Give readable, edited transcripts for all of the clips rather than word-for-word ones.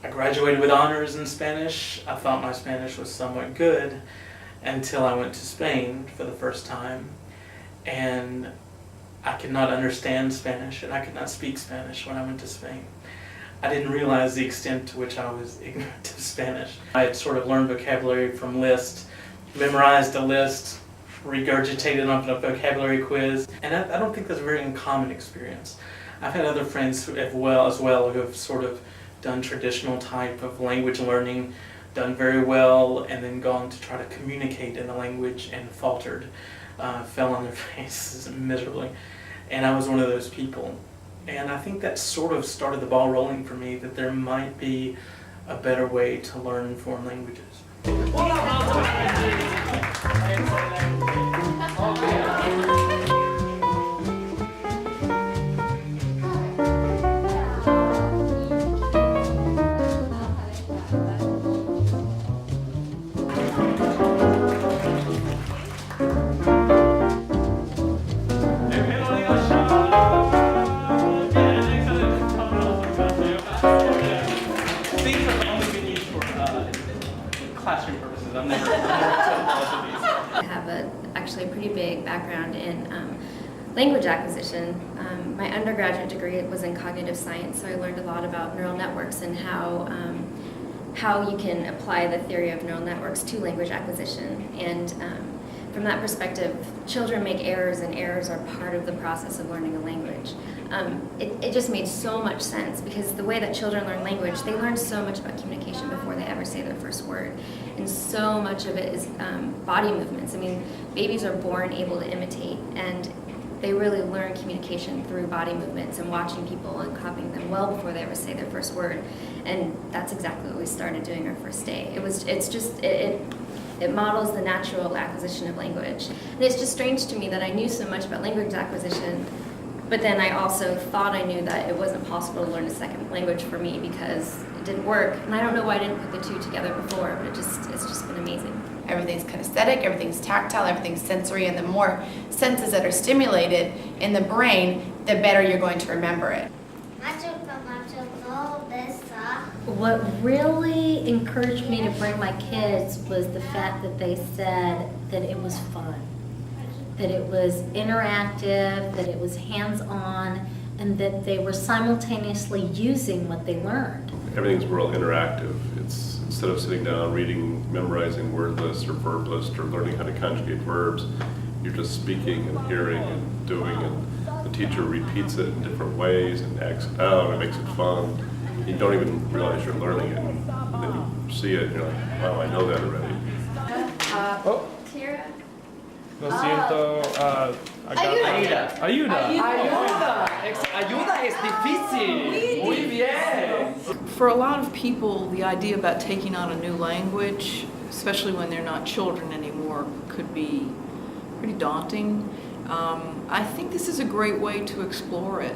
I graduated with honors in Spanish. I thought my Spanish was somewhat good until I went to Spain for the first time, and I could not understand Spanish and I could not speak Spanish when I went to Spain. I didn't realize the extent to which I was ignorant of Spanish. I had sort of learned vocabulary from lists, memorized a list, regurgitated on a vocabulary quiz, and I don't think that's a very uncommon experience. I've had other friends who as well who have sort of done traditional type of language learning, done very well, and then gone to try to communicate in the language and faltered, fell on their faces miserably. And I was one of those people. And I think that sort of started the ball rolling for me, that there might be a better way to learn foreign languages. Classroom purposes. I'm never I have actually a pretty big background in language acquisition. My undergraduate degree was in cognitive science, so I learned a lot about neural networks and how you can apply the theory of neural networks to language acquisition. And from that perspective, children make errors, and errors are part of the process of learning a language. It just made so much sense, because the way that children learn language, they learn so much about communication before they ever say their first word. And so much of it is body movements. I mean, babies are born able to imitate, and they really learn communication through body movements and watching people and copying them well before they ever say their first word. And that's exactly what we started doing our first day. It models the natural acquisition of language. And it's just strange to me that I knew so much about language acquisition, but then I also thought I knew that it wasn't possible to learn a second language for me because it didn't work. And I don't know why I didn't put the two together before, but it's just been amazing. Everything's kinesthetic, everything's tactile, everything's sensory, and the more senses that are stimulated in the brain, the better you're going to remember it. What really encouraged me to bring my kids was the fact that they said that it was fun, that it was interactive, that it was hands-on, and that they were simultaneously using what they learned. Everything's real interactive. It's instead of sitting down reading, memorizing word lists or verb lists or learning how to conjugate verbs, you're just speaking and hearing and doing, and the teacher repeats it in different ways and acts it out, and it makes it fun. You don't even realize you're learning it, and then you see it and you're like, wow, I know that already. Tira. Lo siento, Ayuda. Ayuda. Ayuda es difícil. Muy bien. For a lot of people, the idea about taking on a new language, especially when they're not children anymore, could be pretty daunting. I think this is a great way to explore it. I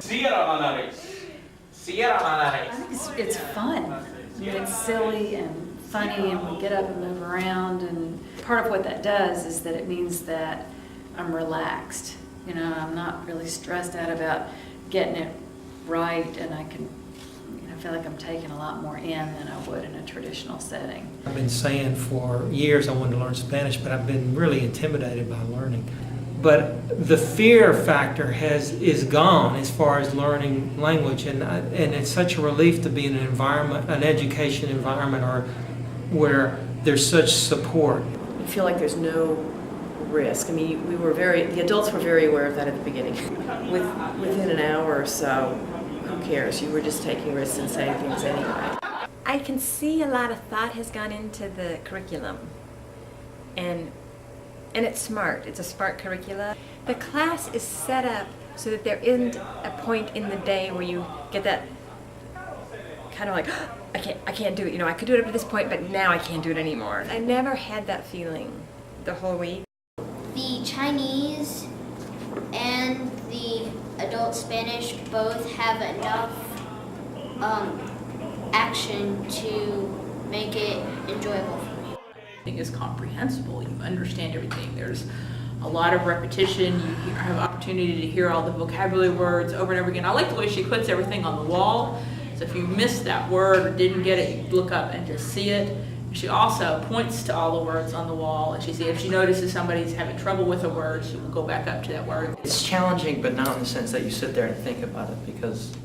think it's fun. I mean, it's silly and funny, and we get up and move around, and part of what that does is that it means that I'm relaxed. You know, I'm not really stressed out about getting it right, and I can, feel like I'm taking a lot more in than I would in a traditional setting. I've been saying for years I wanted to learn Spanish, but I've been really intimidated by learning. But the fear factor is gone as far as learning language, and it's such a relief to be in an environment, an education environment, or where there's such support. You feel like there's no risk. I mean, the adults were very aware of that at the beginning. Within an hour or so, who cares? You were just taking risks and saying things anyway. I can see a lot of thought has gone into the curriculum, and it's smart. It's a smart curricula. The class is set up so that there isn't a point in the day where you get that kind of like, I can't do it. I could do it up to this point, but now I can't do it anymore. I never had that feeling the whole week. The Chinese and the adult Spanish both have enough action to make it enjoyable for me. Is comprehensible. You understand everything. There's a lot of repetition. You have opportunity to hear all the vocabulary words over and over again. I like the way she puts everything on the wall. So if you missed that word or didn't get it, you look up and just see it. She also points to all the words on the wall, and if she notices somebody's having trouble with a word, she will go back up to that word. It's challenging, but not in the sense that you sit there and think about it, because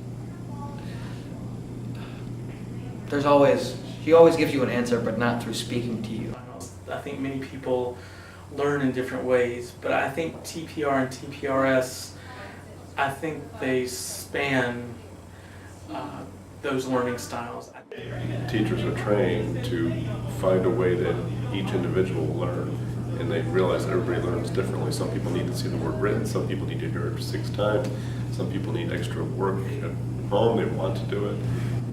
he always gives you an answer, but not through speaking to you. I think many people learn in different ways, but I think TPR and TPRS, I think they span those learning styles. Teachers are trained to find a way that each individual will learn, and they realize that everybody learns differently. Some people need to see the word written, some people need to hear it 6 times, some people need extra work at home, they want to do it.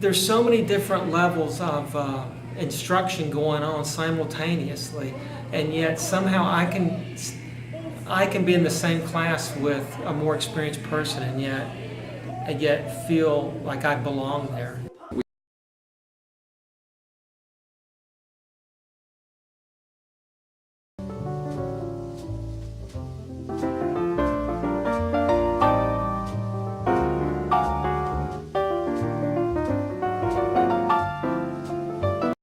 There's so many different levels of instruction going on simultaneously, and yet somehow I can be in the same class with a more experienced person and yet feel like I belong there.